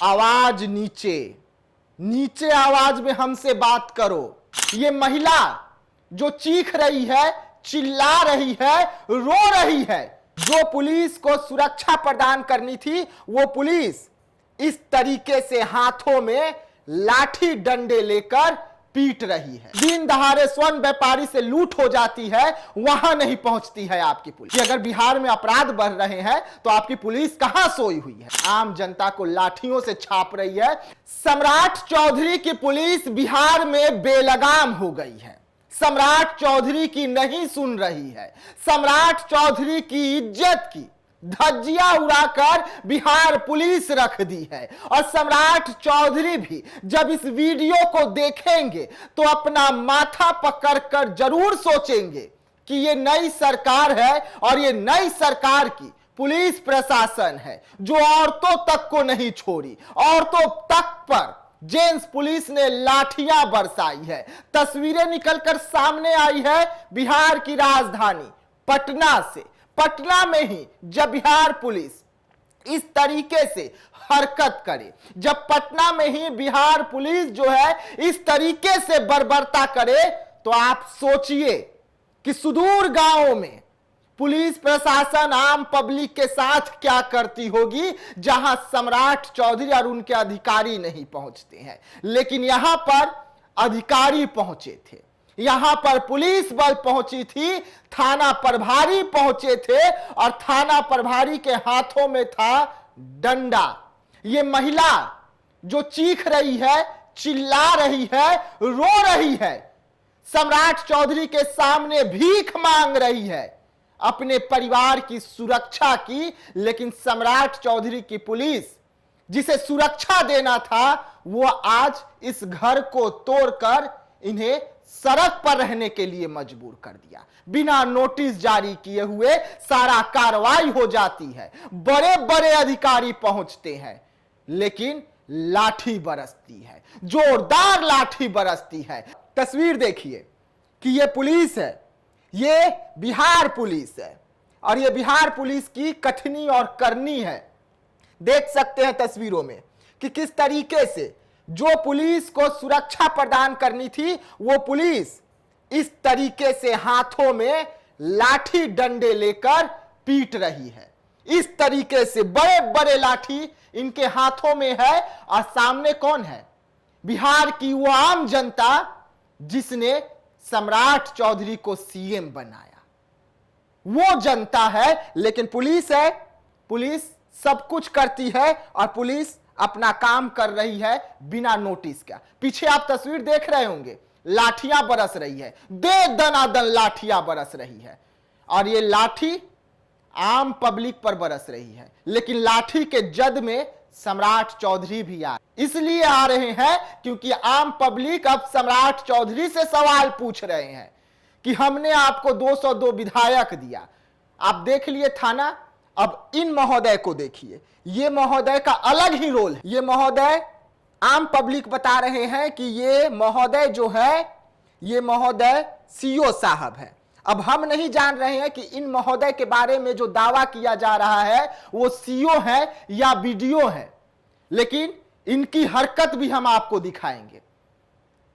आवाज नीचे, नीचे आवाज में हमसे बात करो। ये महिला जो चीख रही है, चिल्ला रही है, रो रही है, जो पुलिस को सुरक्षा प्रदान करनी थी, वो पुलिस इस तरीके से हाथों में लाठी डंडे लेकर पीट रही है। दिन दहाड़े स्वर्ण व्यापारी से लूट हो जाती है, वहां नहीं पहुंचती है आपकी पुलिस। अगर बिहार में अपराध बढ़ रहे हैं तो आपकी पुलिस कहां सोई हुई है? आम जनता को लाठियों से छाप रही है। सम्राट चौधरी की पुलिस बिहार में बेलगाम हो गई है। सम्राट चौधरी की नहीं सुन रही है। सम्राट चौधरी की इज्जत की धज्जियां उड़ाकर बिहार पुलिस रख दी है। और सम्राट चौधरी भी जब इस वीडियो को देखेंगे तो अपना माथा पकड़कर जरूर सोचेंगे कि ये नई सरकार है और ये नई सरकार की पुलिस प्रशासन है जो औरतों तक को नहीं छोड़ी। औरतों तक पर जेंट्स पुलिस ने लाठियां बरसाई है। तस्वीरें निकलकर सामने आई है बिहार की राजधानी पटना से। पटना में ही जब बिहार पुलिस इस तरीके से हरकत करे, जब पटना में ही बिहार पुलिस जो है इस तरीके से बर्बरता करे, तो आप सोचिए कि सुदूर गांवों में पुलिस प्रशासन आम पब्लिक के साथ क्या करती होगी, जहां सम्राट चौधरी और उनके अधिकारी नहीं पहुंचते हैं। लेकिन यहां पर अधिकारी पहुंचे थे, यहां पर पुलिस बल पहुंची थी, थाना प्रभारी पहुंचे थे और थाना प्रभारी के हाथों में था डंडा। ये महिला जो चीख रही है, चिल्ला रही है, रो रही है, सम्राट चौधरी के सामने भीख मांग रही है अपने परिवार की सुरक्षा की। लेकिन सम्राट चौधरी की पुलिस जिसे सुरक्षा देना था, वो आज इस घर को तोड़कर इन्हें सड़क पर रहने के लिए मजबूर कर दिया। बिना नोटिस जारी किए हुए सारा कार्रवाई हो जाती है, बड़े बड़े अधिकारी पहुंचते हैं, लेकिन लाठी बरसती है, जोरदार लाठी बरसती है। तस्वीर देखिए कि ये पुलिस है, ये बिहार पुलिस है और ये बिहार पुलिस की कथनी और करनी है। देख सकते हैं तस्वीरों में कि किस तरीके से जो पुलिस को सुरक्षा प्रदान करनी थी, वो पुलिस इस तरीके से हाथों में लाठी डंडे लेकर पीट रही है। इस तरीके से बड़े बड़े लाठी इनके हाथों में है और सामने कौन है? बिहार की वो आम जनता जिसने सम्राट चौधरी को सीएम बनाया, वो जनता है। लेकिन पुलिस है, पुलिस सब कुछ करती है और पुलिस अपना काम कर रही है बिना नोटिस का। पीछे आप तस्वीर देख रहे होंगे, लाठियां बरस रही है, दे दनादन लाठियां बरस रही है और ये लाठी आम पब्लिक पर बरस रही है। लेकिन लाठी के जद में सम्राट चौधरी भी इसलिए आ रहे हैं क्योंकि आम पब्लिक अब सम्राट चौधरी से सवाल पूछ रहे हैं कि हमने आपको 202 विधायक दिया, आप देख लिए थाना, अब इन महोदय को देखिए। ये महोदय का अलग ही रोल है। ये महोदय, आम पब्लिक बता रहे हैं कि ये महोदय जो है, ये महोदय सीओ साहब है। अब हम नहीं जान रहे हैं कि इन महोदय के बारे में जो दावा किया जा रहा है वो सीओ है या बीडीओ है, लेकिन इनकी हरकत भी हम आपको दिखाएंगे।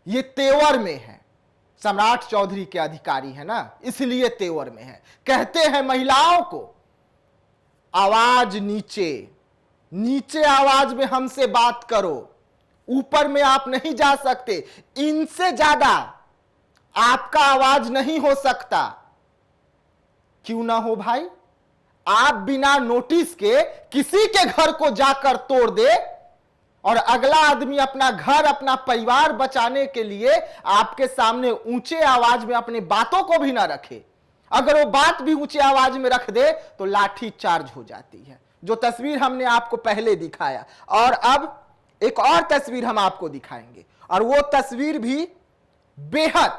ये तेवर में है, सम्राट चौधरी के अधिकारी है ना, इसलिए तेवर में है। कहते हैं महिलाओं को आवाज नीचे, नीचे आवाज में हमसे बात करो, ऊपर में आप नहीं जा सकते, इनसे ज्यादा आपका आवाज नहीं हो सकता। क्यों ना हो भाई? आप बिना नोटिस के किसी के घर को जाकर तोड़ दे और अगला आदमी अपना घर, अपना परिवार बचाने के लिए आपके सामने ऊंचे आवाज में अपनी बातों को भी ना रखे, अगर वो बात भी ऊंची आवाज में रख दे तो लाठी चार्ज हो जाती है। जो तस्वीर हमने आपको पहले दिखाया, और अब एक और तस्वीर हम आपको दिखाएंगे और वो तस्वीर भी बेहद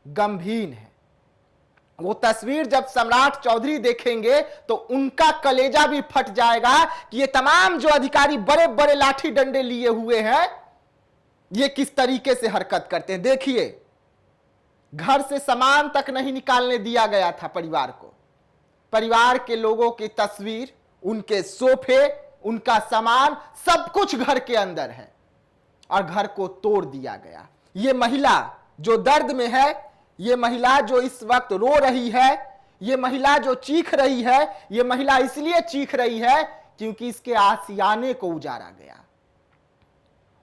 गंभीर है। वो तस्वीर जब सम्राट चौधरी देखेंगे तो उनका कलेजा भी फट जाएगा कि ये तमाम जो अधिकारी बड़े बड़े लाठी डंडे लिए हुए हैं, ये किस तरीके से हरकत करते हैं। देखिए, घर से सामान तक नहीं निकालने दिया गया था परिवार को। परिवार के लोगों की तस्वीर, उनके सोफे, उनका सामान सब कुछ घर के अंदर है और घर को तोड़ दिया गया। ये महिला जो दर्द में है, ये महिला जो इस वक्त रो रही है, ये महिला जो चीख रही है, ये महिला इसलिए चीख रही है क्योंकि इसके आशियाने को उजाड़ा गया।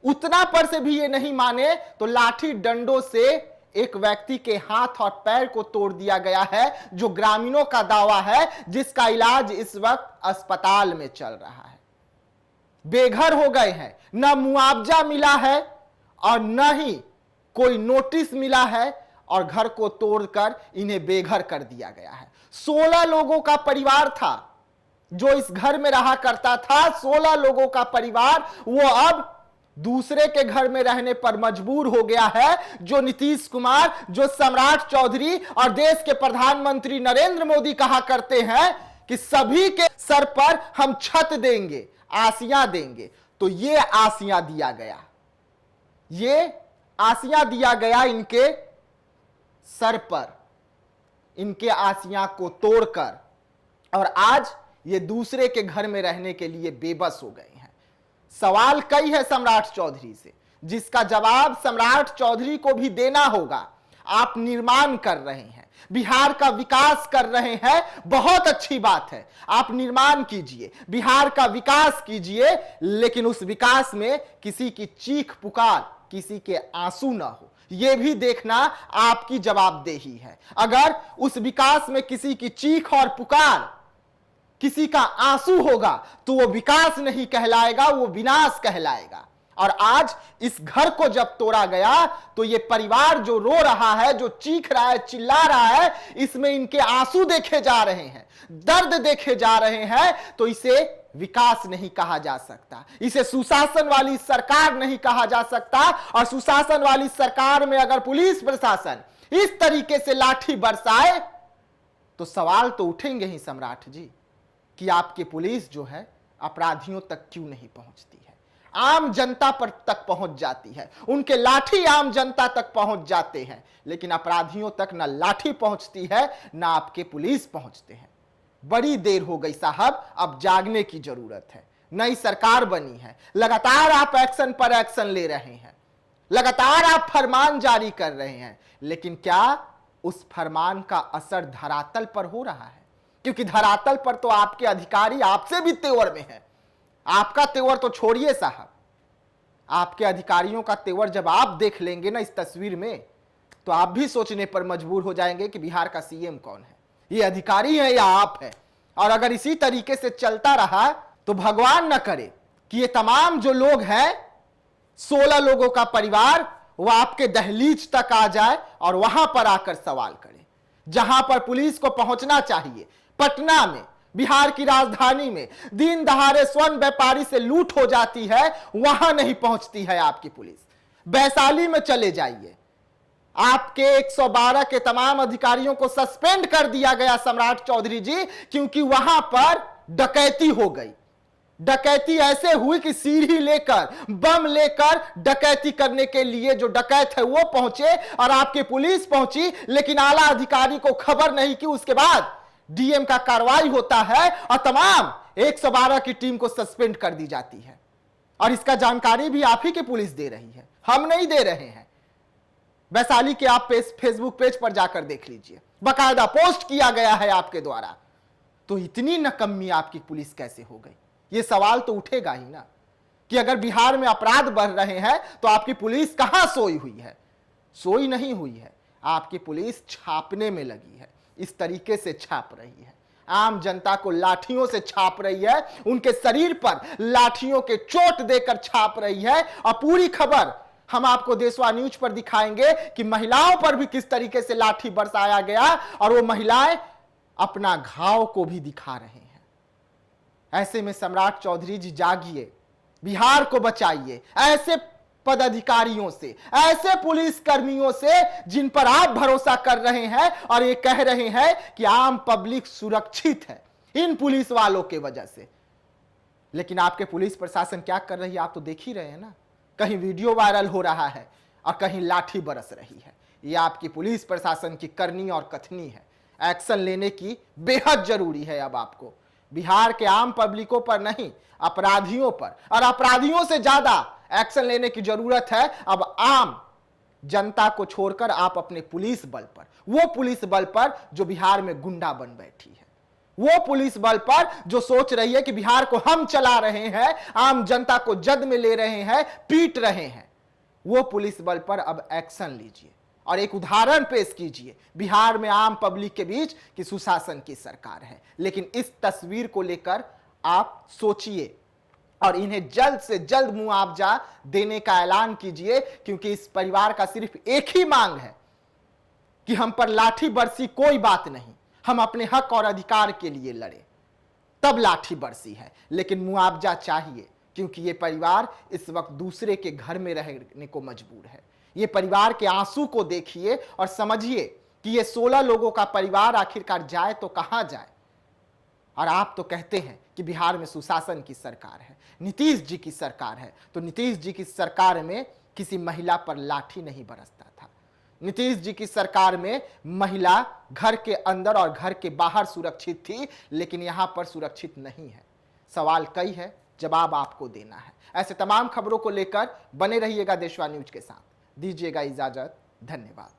उतना पर से भी ये नहीं माने तो लाठी डंडों से एक व्यक्ति के हाथ और पैर को तोड़ दिया गया है, जो ग्रामीणों का दावा है, जिसका इलाज इस वक्त अस्पताल में चल रहा है। बेघर हो गए हैं, न मुआवजा मिला है और न ही कोई नोटिस मिला है और घर को तोड़कर इन्हें बेघर कर दिया गया है। 16 लोगों का परिवार था जो इस घर में रहा करता था। 16 लोगों का परिवार वो अब दूसरे के घर में रहने पर मजबूर हो गया है। जो नीतीश कुमार, जो सम्राट चौधरी और देश के प्रधानमंत्री नरेंद्र मोदी कहा करते हैं कि सभी के सर पर हम छत देंगे, आसियां देंगे, तो ये आसियां दिया गया, ये आसियां दिया गया इनके सर पर, इनके आसियां को तोड़कर, और आज ये दूसरे के घर में रहने के लिए बेबस हो गए हैं। सवाल कई है सम्राट चौधरी से, जिसका जवाब सम्राट चौधरी को भी देना होगा। आप निर्माण कर रहे हैं, बिहार का विकास कर रहे हैं, बहुत अच्छी बात है, आप निर्माण कीजिए, बिहार का विकास कीजिए, लेकिन उस विकास में किसी की चीख पुकार, किसी के आंसू ना हो, यह भी देखना आपकी जवाबदेही है। अगर उस विकास में किसी की चीख और पुकार, किसी का आंसू होगा तो वो विकास नहीं कहलाएगा, वो विनाश कहलाएगा। और आज इस घर को जब तोड़ा गया तो ये परिवार जो रो रहा है, जो चीख रहा है, चिल्ला रहा है, इसमें इनके आंसू देखे जा रहे हैं, दर्द देखे जा रहे हैं, तो इसे विकास नहीं कहा जा सकता, इसे सुशासन वाली सरकार नहीं कहा जा सकता। और सुशासन वाली सरकार में अगर पुलिस प्रशासन इस तरीके से लाठी बरसाए तो सवाल तो उठेंगे ही सम्राट जी कि आपकी पुलिस जो है अपराधियों तक क्यों नहीं पहुंचती है, आम जनता पर तक पहुंच जाती है, उनके लाठी आम जनता तक पहुंच जाते हैं, लेकिन अपराधियों तक ना लाठी पहुंचती है, ना आपके पुलिस पहुंचते हैं। बड़ी देर हो गई साहब, अब जागने की जरूरत है। नई सरकार बनी है, लगातार आप एक्शन पर एक्शन ले रहे हैं, लगातार आप फरमान जारी कर रहे हैं, लेकिन क्या उस फरमान का असर धरातल पर हो रहा है? क्योंकि धरातल पर तो आपके अधिकारी आपसे भी तेवर में है। आपका तेवर तो छोड़िए साहब, आपके अधिकारियों का तेवर जब आप देख लेंगे ना इस तस्वीर में, तो आप भी सोचने पर मजबूर हो जाएंगे कि बिहार का सीएम कौन है, ये अधिकारी है या आप है। और अगर इसी तरीके से चलता रहा तो भगवान न करे कि ये तमाम जो लोग हैं, 16 लोगों का परिवार, वो आपके दहलीज तक आ जाए और वहां पर आकर सवाल करे, जहां पर पुलिस को पहुंचना चाहिए। पटना में, बिहार की राजधानी में दिन दहाड़े स्वर्ण व्यापारी से लूट हो जाती है, वहां नहीं पहुंचती है आपकी पुलिस। वैशाली में चले जाइए, आपके 112 के तमाम अधिकारियों को सस्पेंड कर दिया गया सम्राट चौधरी जी, क्योंकि वहां पर डकैती हो गई। डकैती ऐसे हुई कि सीढ़ी लेकर, बम लेकर डकैती करने के लिए जो डकैत है वो पहुंचे और आपकी पुलिस पहुंची, लेकिन आला अधिकारी को खबर नहीं कि उसके बाद डीएम का कार्रवाई होता है और तमाम 112 की टीम को सस्पेंड कर दी जाती है। और इसका जानकारी भी आप ही की पुलिस दे रही है, हम नहीं दे रहे हैं। वैशाली के आप फेसबुक पेज पर जाकर देख लीजिए, बाकायदा पोस्ट किया गया है आपके द्वारा। तो इतनी नकम्मी आपकी पुलिस कैसे हो गई? ये सवाल तो उठेगा ही ना कि अगर बिहार में अपराध बढ़ रहे हैं तो आपकी पुलिस कहां सोई हुई है? सोई नहीं हुई है, आपकी पुलिस छापने में लगी है, इस तरीके से छाप रही है, आम जनता को लाठियों से छाप रही है, उनके शरीर पर लाठियों के चोट देकर छाप रही है। और पूरी खबर हम आपको देशवा न्यूज पर दिखाएंगे कि महिलाओं पर भी किस तरीके से लाठी बरसाया गया और वो महिलाएं अपना घाव को भी दिखा रहे हैं। ऐसे में सम्राट चौधरी जी जागिए, बिहार को बचाइए ऐसे पदाधिकारियों से, ऐसे पुलिस कर्मियों से जिन पर आप भरोसा कर रहे हैं और ये कह रहे हैं कि आम पब्लिक सुरक्षित है इन पुलिस वालों के वजह से। लेकिन आपके पुलिस प्रशासन क्या कर रही है आप तो देख ही रहे हैं ना, कहीं वीडियो वायरल हो रहा है और कहीं लाठी बरस रही है। ये आपकी पुलिस प्रशासन की करनी और कथनी है, एक्शन लेने की बेहद जरूरी है अब आपको। बिहार के आम पब्लिकों पर नहीं, अपराधियों पर, और अपराधियों से ज्यादा एक्शन लेने की जरूरत है अब आम जनता को छोड़कर आप अपने पुलिस बल पर, वो पुलिस बल पर जो बिहार में गुंडा बन बैठी है, वो पुलिस बल पर जो सोच रही है कि बिहार को हम चला रहे हैं, आम जनता को जद में ले रहे हैं, पीट रहे हैं, वो पुलिस बल पर अब एक्शन लीजिए और एक उदाहरण पेश कीजिए बिहार में आम पब्लिक के बीच कि सुशासन की सरकार है। लेकिन इस तस्वीर को लेकर आप सोचिए और इन्हें जल्द से जल्द मुआवजा देने का ऐलान कीजिए, क्योंकि इस परिवार का सिर्फ एक ही मांग है कि हम पर लाठी बरसी कोई बात नहीं, हम अपने हक और अधिकार के लिए लड़े, तब लाठी बरसी है, लेकिन मुआवजा चाहिए, क्योंकि ये परिवार इस वक्त दूसरे के घर में रहने को मजबूर है। ये परिवार के आंसू को देखिए और समझिए कि ये 16 लोगों का परिवार आखिरकार जाए तो कहां जाए। और आप तो कहते हैं कि बिहार में सुशासन की सरकार है, नीतीश जी की सरकार है, तो नीतीश जी की सरकार में किसी महिला पर लाठी नहीं बरसता था। नीतीश जी की सरकार में महिला घर के अंदर और घर के बाहर सुरक्षित थी, लेकिन यहां पर सुरक्षित नहीं है। सवाल कई है, जवाब आपको देना है। ऐसे तमाम खबरों को लेकर बने रहिएगा देशवा न्यूज के साथ। दीजिएगा इजाजत, धन्यवाद।